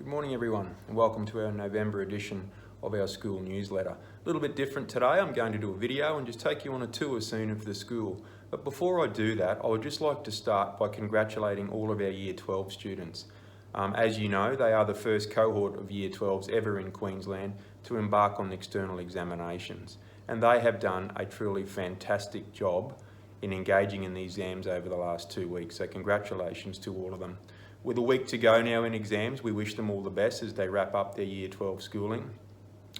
Good morning everyone and welcome to our November edition of our school newsletter. A little bit different today. I'm going to do a video and just take you on a tour soon of the school. But before I do that, I would just like to start by congratulating all of our Year 12 students. As you know, they are the first cohort of Year 12s ever in Queensland to embark on external examinations. And they have done a truly fantastic job in engaging in the exams over the last 2 weeks. So congratulations to all of them. With a week to go now in exams, we wish them all the best as they wrap up their Year 12 schooling.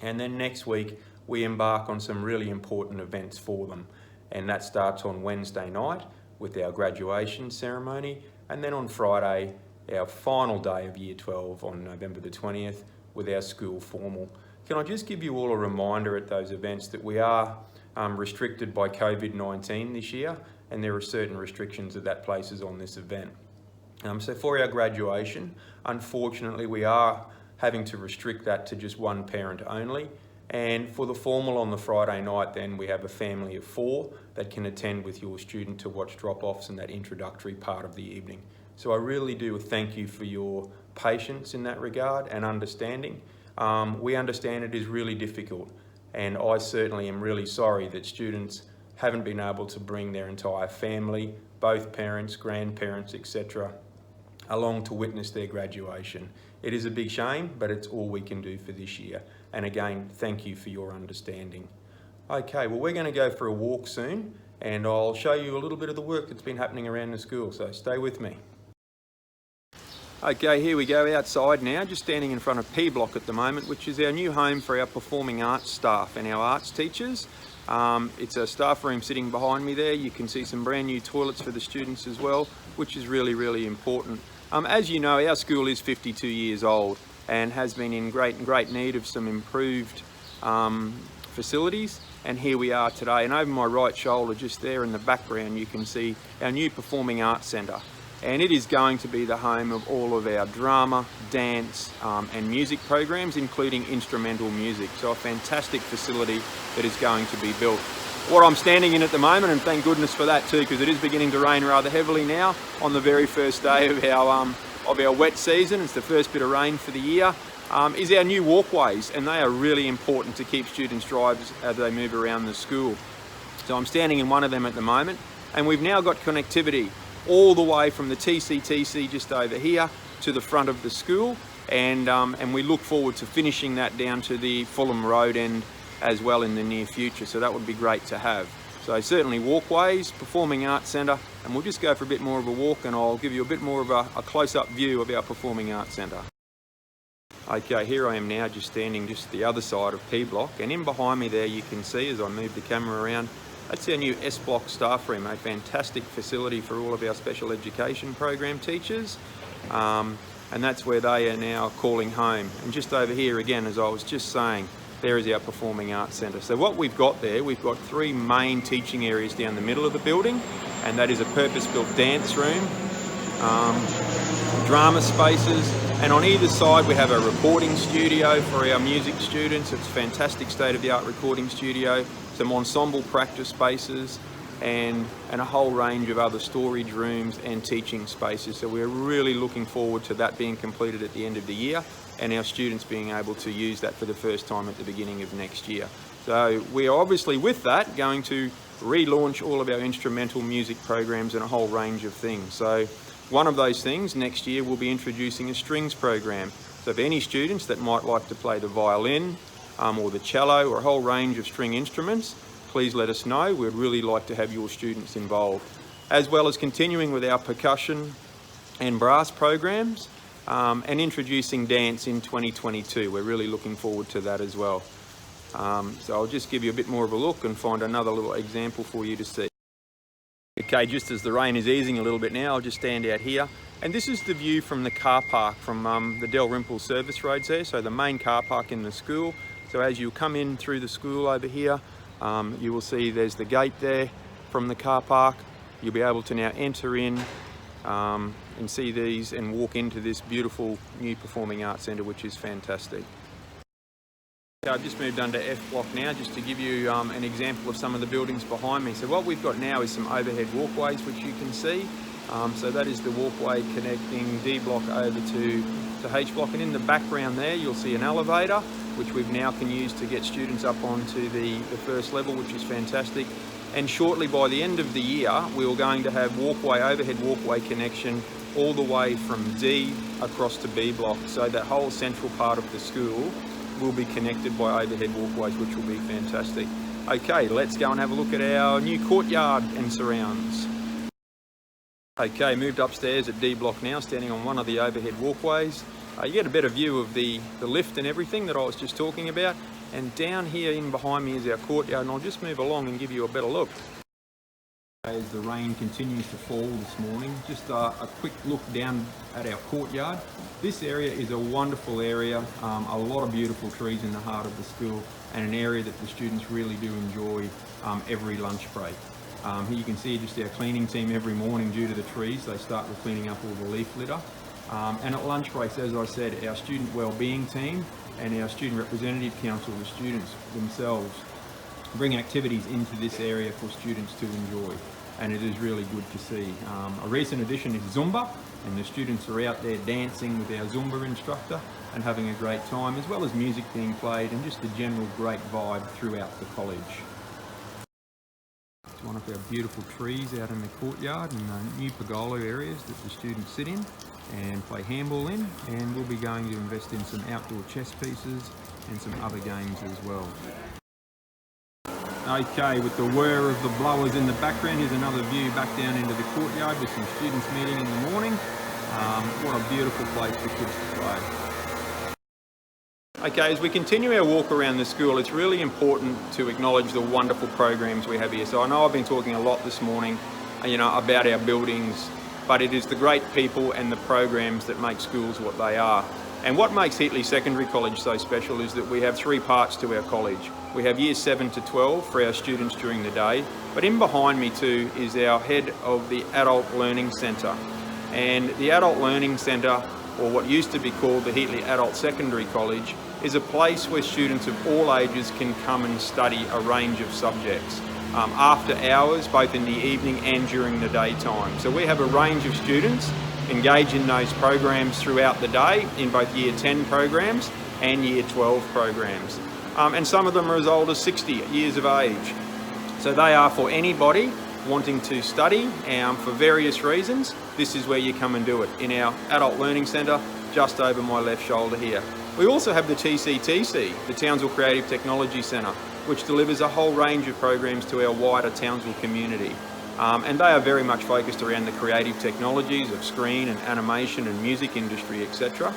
And then next week, we embark on some really important events for them. And that starts on Wednesday night with our graduation ceremony. And then on Friday, our final day of Year 12 on November the 20th with our school formal. Can I just give you all a reminder at those events that we are restricted by COVID-19 this year, and there are certain restrictions that places on this event. So for our graduation, unfortunately, we are having to restrict that to just one parent only. And for the formal on the Friday night, then we have a family of 4 that can attend with your student to watch drop-offs and that introductory part of the evening. So I really do thank you for your patience in that regard and understanding. We understand it is really difficult, and I certainly am really sorry that students haven't been able to bring their entire family, both parents, grandparents, etc., along to witness their graduation. It is a big shame, but it's all we can do for this year. And again, thank you for your understanding. Okay, well, we're going to go for a walk soon, and I'll show you a little bit of the work that's been happening around the school, so stay with me. Okay, here we go outside now, just standing in front of P Block at the moment, which is our new home for our performing arts staff and our arts teachers. It's a staff room sitting behind me there. You can see some brand new toilets for the students as well, which is really, really important. As you know, our school is 52 years old and has been in great need of some improved facilities. And here we are today. And over my right shoulder, just there in the background, you can see our new Performing Arts Centre. And it is going to be the home of all of our drama, dance and music programs, including instrumental music. So a fantastic facility that is going to be built. What I'm standing in at the moment, and thank goodness for that too, because it is beginning to rain rather heavily now on the very first day of our wet season. It's the first bit of rain for the year. Is our new walkways, and they are really important to keep students' drives as they move around the school. So I'm standing in one of them at the moment, and we've now got connectivity all the way from the TCTC just over here to the front of the school, and we look forward to finishing that down to the Fulham Road end as well in the near future, so that would be great to have. So certainly walkways, Performing Arts Centre, and we'll just go for a bit more of a walk and I'll give you a bit more of a close-up view of our Performing Arts Centre. Okay, here I am now just standing just the other side of P Block, and in behind me there you can see as I move the camera around, that's our new S Block staff room, a fantastic facility for all of our special education program teachers. And that's where they are now calling home. And just over here again, as I was just saying, there is our Performing Arts Centre. So what we've got there, we've got 3 main teaching areas down the middle of the building, and that is a purpose-built dance room, drama spaces, and on either side we have a recording studio for our music students. It's a fantastic state-of-the-art recording studio, some ensemble practice spaces, and a whole range of other storage rooms and teaching spaces. So we're really looking forward to that being completed at the end of the year and our students being able to use that for the first time at the beginning of next year. So we are obviously with that going to relaunch all of our instrumental music programs and a whole range of things. So one of those things next year we'll be introducing a strings program. So if any students that might like to play the violin or the cello or a whole range of string instruments, please let us know. We'd really like to have your students involved, as well as continuing with our percussion and brass programs and introducing dance in 2022. We're really looking forward to that as well. So I'll just give you a bit more of a look and find another little example for you to see. Okay, just as the rain is easing a little bit now, I'll just stand out here. And this is the view from the car park from the Dalrymple service roads there, so the main car park in the school. So as you come in through the school over here, you will see there's the gate there from the car park. You'll be able to now enter in and see these and walk into this beautiful new Performing Arts Centre, which is fantastic. I've just moved under F Block now just to give you an example of some of the buildings behind me. So what we've got now is some overhead walkways which you can see, So that is the walkway connecting D block over to H block, and in the background there you'll see an elevator which we've now can use to get students up onto the first level, which is fantastic. And shortly, by the end of the year, we're going to have overhead walkway connection all the way from D across to B block. So that whole central part of the school will be connected by overhead walkways, which will be fantastic. Okay, let's go and have a look at our new courtyard and surrounds. Okay, moved upstairs at D block now, standing on one of the overhead walkways. You get a better view of the lift and everything that I was just talking about. And down here in behind me is our courtyard, and I'll just move along and give you a better look. As the rain continues to fall this morning, just a quick look down at our courtyard. This area is a wonderful area, a lot of beautiful trees in the heart of the school, and an area that the students really do enjoy every lunch break. Here you can see just our cleaning team every morning. Due to the trees, they start with cleaning up all the leaf litter. And at lunch breaks, as I said, our student wellbeing team and our student representative council, the students themselves, bring activities into this area for students to enjoy, and it is really good to see. A recent addition is Zumba, and the students are out there dancing with our Zumba instructor and having a great time, as well as music being played and just a general great vibe throughout the college. It's one of our beautiful trees out in the courtyard and the new pergola areas that the students sit in and play handball in, and we'll be going to invest in some outdoor chess pieces and some other games as well. Okay, with the whir of the blowers in the background, here's another view back down into the courtyard with some students meeting in the morning. What a beautiful place for kids to play. Okay, as we continue our walk around the school, it's really important to acknowledge the wonderful programs we have here. So I know I've been talking a lot this morning, about our buildings, but it is the great people and the programs that make schools what they are. And what makes Heatley Secondary College so special is that we have three parts to our college. We have years 7 to 12 for our students during the day, but in behind me too is our head of the Adult Learning Centre. And the Adult Learning Centre, or what used to be called the Heatley Adult Secondary College, is a place where students of all ages can come and study a range of subjects after hours, both in the evening and during the daytime. So we have a range of students engage in those programs throughout the day in both Year 10 programs and Year 12 programs. And some of them are as old as 60 years of age. So they are for anybody wanting to study for various reasons. This is where you come and do it, in our Adult Learning Centre, just over my left shoulder here. We also have the TCTC, the Townsville Creative Technology Centre, which delivers a whole range of programs to our wider Townsville community. And they are very much focused around the creative technologies of screen and animation and music industry, etc.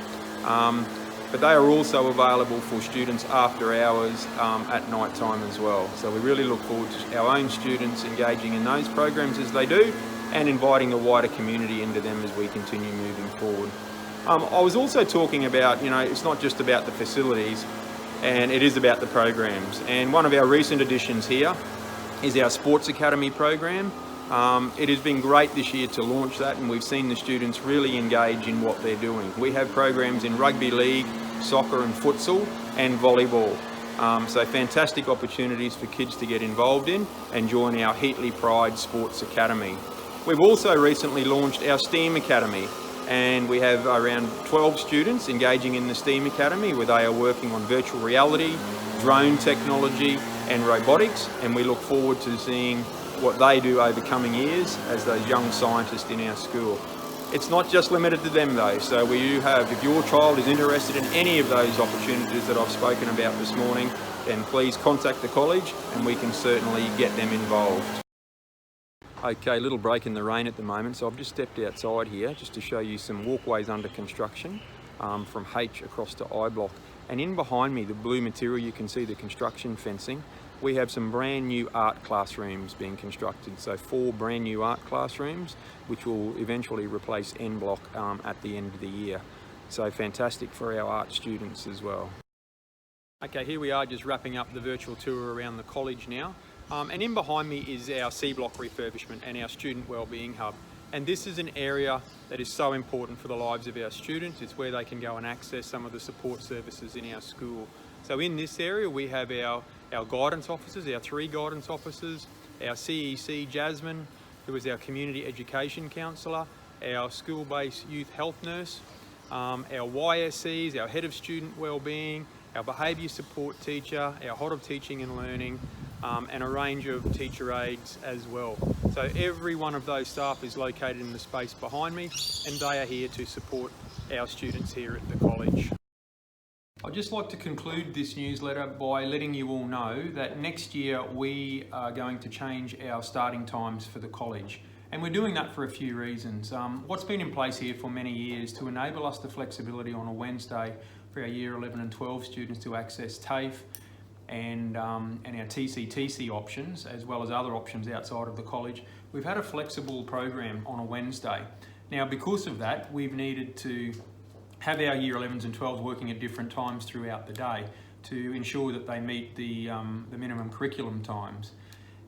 But they are also available for students after hours at night time as well. So we really look forward to our own students engaging in those programs as they do, and inviting the wider community into them as we continue moving forward. I was also talking about, it's not just about the facilities, and it is about the programs. And one of our recent additions here is our Sports Academy program. It has been great this year to launch that, and we've seen the students really engage in what they're doing. We have programs in rugby league, soccer and futsal, and volleyball. So fantastic opportunities for kids to get involved in and join our Heatley Pride Sports Academy. We've also recently launched our STEAM Academy, and we have around 12 students engaging in the STEAM Academy, where they are working on virtual reality, drone technology and robotics, and we look forward to seeing what they do over coming years as those young scientists in our school. It's not just limited to them though, so we do have, if your child is interested in any of those opportunities that I've spoken about this morning, then please contact the college and we can certainly get them involved. Okay, little break in the rain at the moment, so I've just stepped outside here just to show you some walkways under construction from H across to I block. And in behind me, the blue material, you can see the construction fencing. We have some brand new art classrooms being constructed. So 4 brand new art classrooms, which will eventually replace N block at the end of the year. So fantastic for our art students as well. Okay, here we are just wrapping up the virtual tour around the college now. And in behind me is our C block refurbishment and our student wellbeing hub. And this is an area that is so important for the lives of our students. It's where they can go and access some of the support services in our school. So in this area, we have our guidance officers, our 3 guidance officers, our CEC Jasmine, who is our community education counsellor, our school-based youth health nurse, our YSEs, our head of student wellbeing, our behaviour support teacher, our head of teaching and learning, and a range of teacher aides as well. So every one of those staff is located in the space behind me, and they are here to support our students here at the college. I'd just like to conclude this newsletter by letting you all know that next year we are going to change our starting times for the college. And we're doing that for a few reasons. What's been in place here for many years to enable us the flexibility on a Wednesday for our Year 11 and 12 students to access TAFE and our TCTC options, as well as other options outside of the college. We've had a flexible program on a Wednesday. Now, because of that, we've needed to have our Year 11s and 12s working at different times throughout the day to ensure that they meet the minimum curriculum times.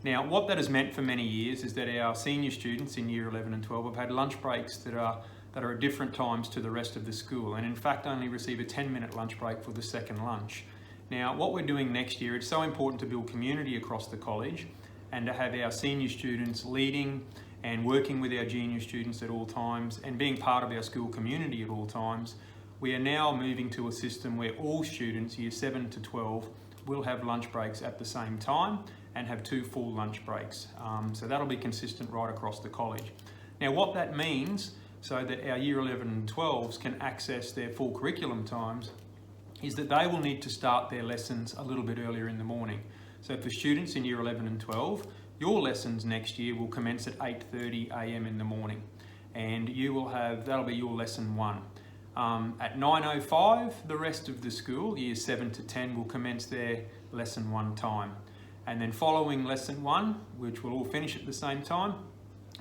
Now, what that has meant for many years is that our senior students in Year 11 and 12 have had lunch breaks that are at different times to the rest of the school, and in fact only receive a 10-minute lunch break for the second lunch. Now, what we're doing next year, it's so important to build community across the college and to have our senior students leading and working with our junior students at all times and being part of our school community at all times. We are now moving to a system where all students, Year 7 to 12, will have lunch breaks at the same time and have 2 full lunch breaks. So that'll be consistent right across the college. Now, what that means, so that our Year 11 and 12s can access their full curriculum times, is that they will need to start their lessons a little bit earlier in the morning. So for students in Year 11 and 12, your lessons next year will commence at 8:30 a.m. in the morning, and you will have, that'll be your lesson 1. At 9:05, the rest of the school, Years 7 to 10, will commence their lesson 1 time. And then following lesson 1, which will all finish at the same time,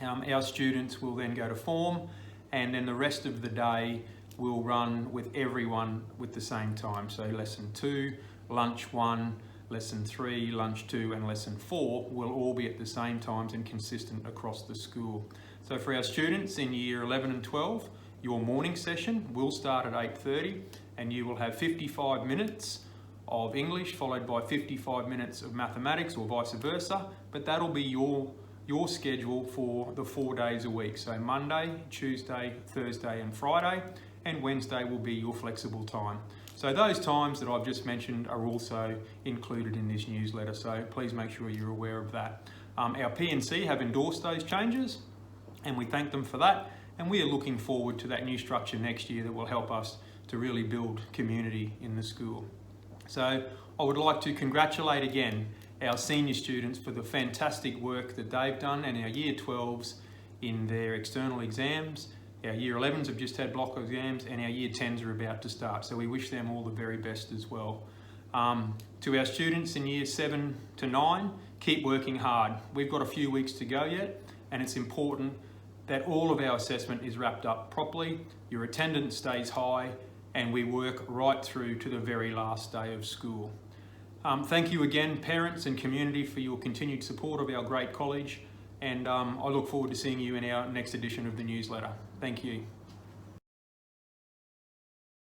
our students will then go to form, and then the rest of the day will run with everyone with the same time. So lesson 2, lunch 1, lesson 3, lunch 2, and lesson 4 will all be at the same times and consistent across the school. So for our students in Year 11 and 12, your morning session will start at 8:30, and you will have 55 minutes of English followed by 55 minutes of mathematics, or vice versa, but that'll be your schedule for the 4 days a week. So Monday, Tuesday, Thursday and Friday, and Wednesday will be your flexible time. So those times that I've just mentioned are also included in this newsletter, so please make sure you're aware of that. Our P&C have endorsed those changes, and we thank them for that, and we are looking forward to that new structure next year that will help us to really build community in the school. So I would like to congratulate again our senior students for the fantastic work that they've done, and our Year 12s in their external exams. Our Year 11s have just had block exams, and our Year 10s are about to start. So we wish them all the very best as well. To our students in Year 7 to 9, keep working hard. We've got a few weeks to go yet, and it's important that all of our assessment is wrapped up properly, your attendance stays high, and we work right through to the very last day of school. Thank you again, parents and community, for your continued support of our great college, and I look forward to seeing you in our next edition of the newsletter. Thank you.